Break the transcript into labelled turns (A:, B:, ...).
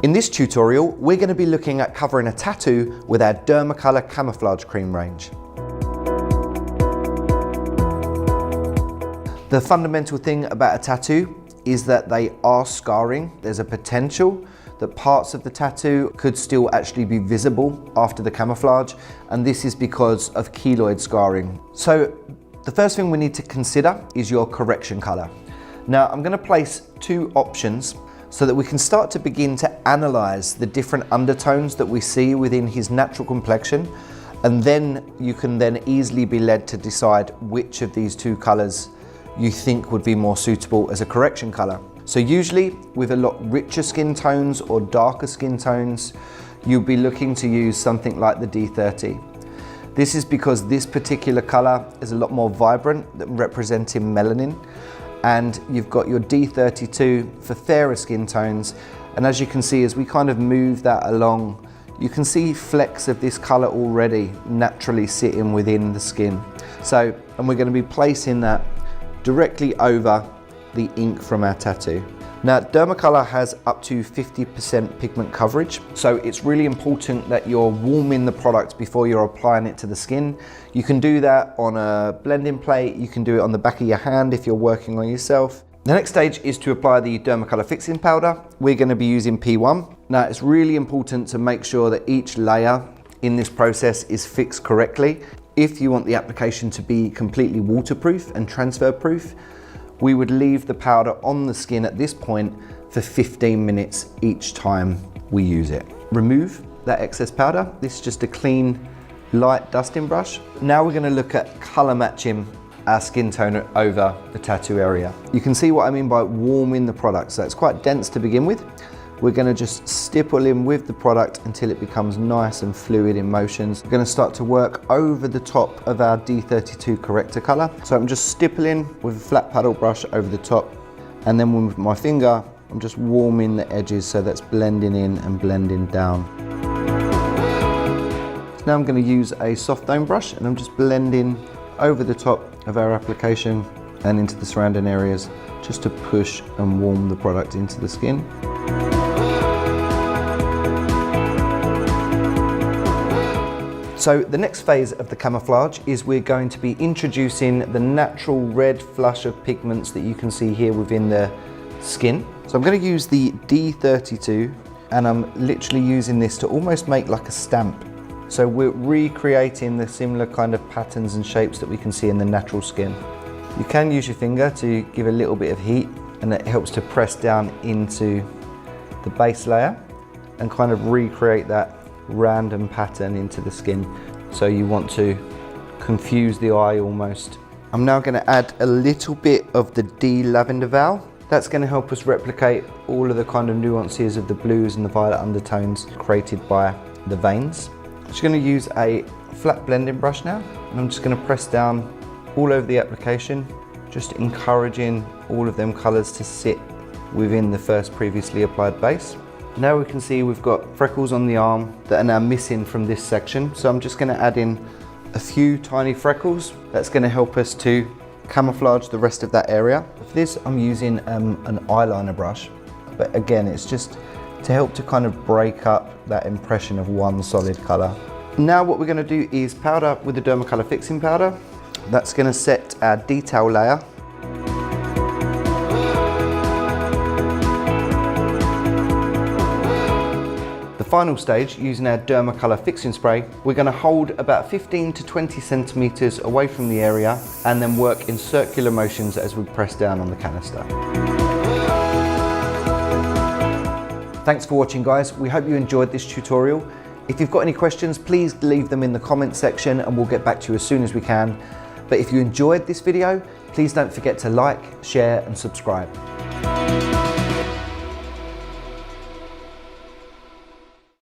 A: In this tutorial, we're going to be looking at covering a tattoo with our Dermacolor Camouflage Cream range. The fundamental thing about a tattoo is that they are scarring. There's a potential that parts of the tattoo could still actually be visible after the camouflage, and this is because of keloid scarring. So the first thing we need to consider is your correction color. Now I'm going to place two options so that we can start to begin to analyze the different undertones that we see within his natural complexion, and then you can then easily be led to decide which of these two colors you think would be more suitable as a correction color. So usually with a lot richer skin tones or darker skin tones, you'll be looking to use something like the D30. This is because this particular color is a lot more vibrant, representing melanin, and you've got your D32 for fairer skin tones. And as you can see, as we kind of move that along, you can see flecks of this color already naturally sitting within the skin. So, and we're going to be placing that directly over the ink from our tattoo. Now, Dermacolor has up to 50% pigment coverage, so it's really important that you're warming the product before you're applying it to the skin. You can do that on a blending plate, you can do it on the back of your hand if you're working on yourself. The next stage is to apply the Dermacolor fixing powder. We're going to be using P1. Now, it's really important to make sure that each layer in this process is fixed correctly. If you want the application to be completely waterproof and transfer proof, we would leave the powder on the skin at this point for 15 minutes each time we use it. Remove that excess powder. This is just a clean, light dusting brush. Now we're going to look at color matching our skin tone over the tattoo area. You can see what I mean by warming the product. So it's quite dense to begin with. We're going to just stipple in with the product until it becomes nice and fluid in motions. We're going to start to work over the top of our D32 corrector color. So I'm just stippling with a flat paddle brush over the top, and then with my finger I'm just warming the edges so that's blending in and blending down. So now I'm going to use a soft dome brush and I'm just blending over the top of our application and into the surrounding areas just to push and warm the product into the skin. So the next phase of the camouflage is we're going to be introducing the natural red flush of pigments that you can see here within the skin. So I'm going to use the D32 and I'm literally using this to almost make like a stamp. So we're recreating the similar kind of patterns and shapes that we can see in the natural skin. You can use your finger to give a little bit of heat, and it helps to press down into the base layer and kind of recreate that random pattern into the skin. So you want to confuse the eye almost. I'm now going to add a little bit of the D lavender Val. That's going to help us replicate all of the kind of nuances of the blues and the violet undertones created by the veins. I'm just going to use a flat blending brush now, and I'm just going to press down all over the application, just encouraging all of them colours to sit within the first previously applied base. Now we can see we've got freckles on the arm that are now missing from this section. So I'm just going to add in a few tiny freckles. That's going to help us to camouflage the rest of that area. For this, I'm using an eyeliner brush. But again, it's just to help to kind of break up that impression of one solid color. Now what we're going to do is powder with the Dermacolor fixing powder. That's going to set our detail layer. Final stage, using our Dermacolor fixing spray, we're going to hold about 15 to 20 centimeters away from the area and then work in circular motions as we press down on the canister. Thanks for watching, guys. We hope you enjoyed this tutorial. If you've got any questions, please leave them in the comment section and we'll get back to you as soon as we can. But if you enjoyed this video, please don't forget to like, share and subscribe.